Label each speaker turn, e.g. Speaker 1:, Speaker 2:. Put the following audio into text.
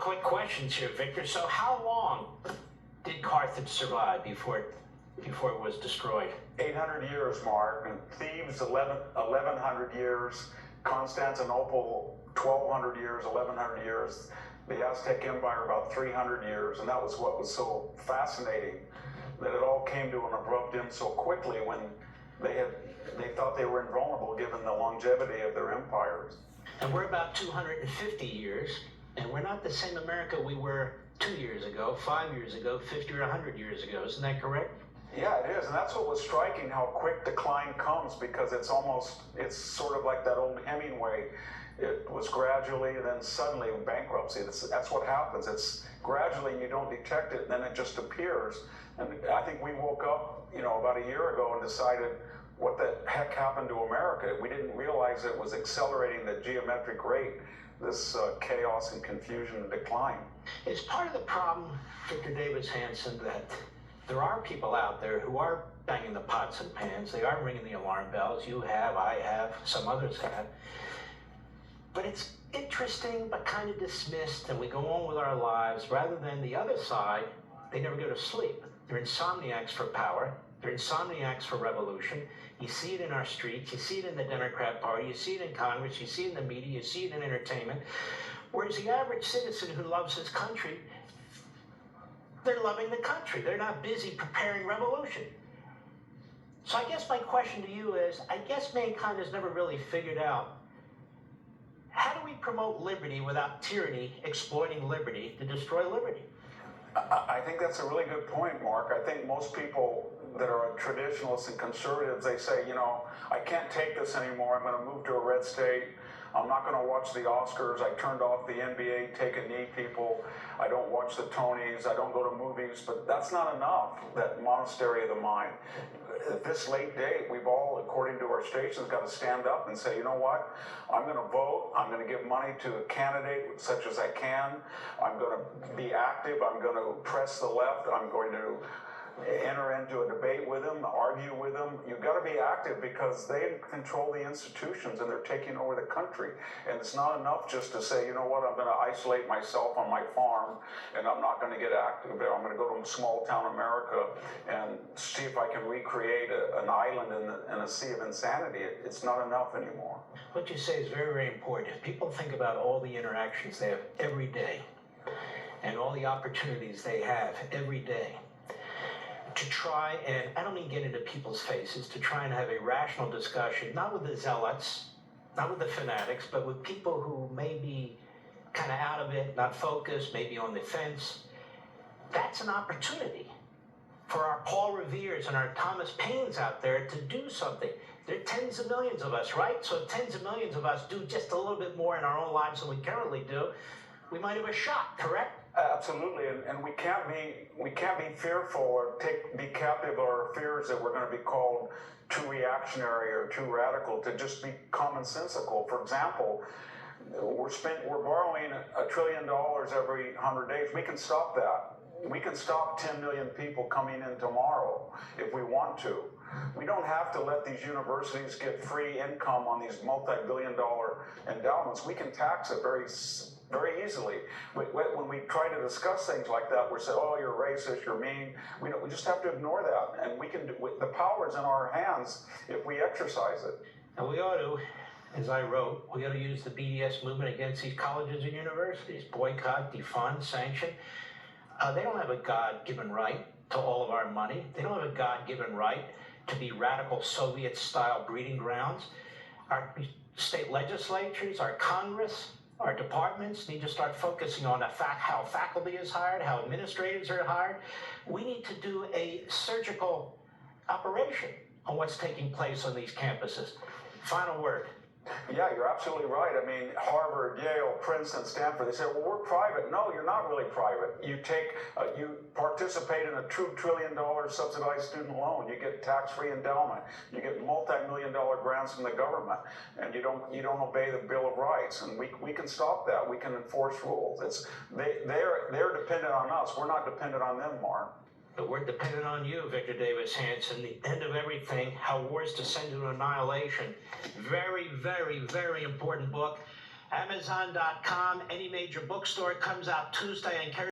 Speaker 1: quick questions here, Victor. So how long did Carthage survive before it was destroyed?
Speaker 2: 800 years, Mark. And Thebes, 1100 years. Constantinople, 1200 years, 1100 years. The Aztec Empire, about 300 years. And that was what was so fascinating, that it all came to an abrupt end so quickly when they thought they were invulnerable given the longevity of their empires.
Speaker 1: And we're about 250 years, and we're not the same America we were 2 years ago, 5 years ago, 50 or 100 years ago. Isn't that correct?
Speaker 2: Yeah, it is, and that's what was striking, how quick decline comes, because it's sort of like that old Hemingway. It was gradually and then suddenly bankruptcy. That's what happens. It's gradually and you don't detect it, and then it just appears. And I think we woke up, about a year ago and decided, what the heck happened to America? We didn't realize it was accelerating the geometric rate, this chaos and confusion and decline.
Speaker 1: It's part of the problem, Victor Davis Hanson, that there are people out there who are banging the pots and pans. They are ringing the alarm bells. You have, I have, some others have. But it's interesting but kind of dismissed, and we go on with our lives rather than the other side. They never go to sleep. They're insomniacs for power. They're insomniacs for revolution. You see it in our streets. You see it in the Democrat Party. You see it in Congress. You see it in the media. You see it in entertainment. Whereas the average citizen who loves his country, they're loving the country. They're not busy preparing revolution. So I guess my question to you is, I guess mankind has never really figured out, how do we promote liberty without tyranny exploiting liberty to destroy liberty?
Speaker 2: I think that's a really good point, Mark. I think most people that are traditionalists and conservatives, they say, I can't take this anymore. I'm going to move to a red state. I'm not going to watch the Oscars. I turned off the NBA, take a knee, people. I don't watch the Tonys. I don't go to movies. But that's not enough, that monastery of the mind. At this late date, we've all, according to our stations, got to stand up and say, you know what? I'm going to vote. I'm going to give money to a candidate such as I can. I'm going to be active. I'm going to press the left. I'm going to enter into a debate with them, argue with them. You've got to be active because they control the institutions and they're taking over the country. And it's not enough just to say, you know what, I'm going to isolate myself on my farm and I'm not going to get active there. I'm going to go to small town America and see if I can recreate an island in a sea of insanity. It's not enough anymore.
Speaker 1: What you say is very, very important. If people think about all the interactions they have every day and all the opportunities they have every day, to try and, I don't mean get into people's faces, to try and have a rational discussion, not with the zealots, not with the fanatics, but with people who may be kind of out of it, not focused, maybe on the fence. That's an opportunity for our Paul Reveres and our Thomas Paines out there to do something. There are tens of millions of us, right? So if tens of millions of us do just a little bit more in our own lives than we currently do, we might have a shot, correct?
Speaker 2: Absolutely, and we can't be fearful or be captive of our fears that we're going to be called too reactionary or too radical, to just be commonsensical. For example, we're borrowing $1 trillion every 100 days. We can stop that. We can stop 10 million people coming in tomorrow if we want to. We don't have to let these universities get free income on these multi-billion-dollar endowments. We can tax it very easily. When we try to discuss things like that, we're saying, oh, you're racist, you're mean. We just have to ignore that. And we can the power's in our hands if we exercise it.
Speaker 1: And we ought to, as I wrote, we ought to use the BDS movement against these colleges and universities. Boycott, defund, sanction. They don't have a God-given right to all of our money. They don't have a God-given right to be radical Soviet-style breeding grounds. Our state legislatures, our Congress, our departments need to start focusing on how faculty is hired, how administrators are hired. We need to do a surgical operation on what's taking place on these campuses. Final word.
Speaker 2: Yeah, you're absolutely right. I mean, Harvard, Yale, Princeton, Stanford, they say, well, we're private. No, you're not really private. You participate in a $2 trillion subsidized student loan. You get tax-free endowment. You get multi-million-dollar grants from the government, and you don't obey the Bill of Rights. And we can stop that. We can enforce rules. They're dependent on us. We're not dependent on them, Mark.
Speaker 1: But we're dependent on you, Victor Davis Hanson. The End of Everything, How Wars Descend to Annihilation. Very, very, very important book. Amazon.com, any major bookstore. It comes out Tuesday and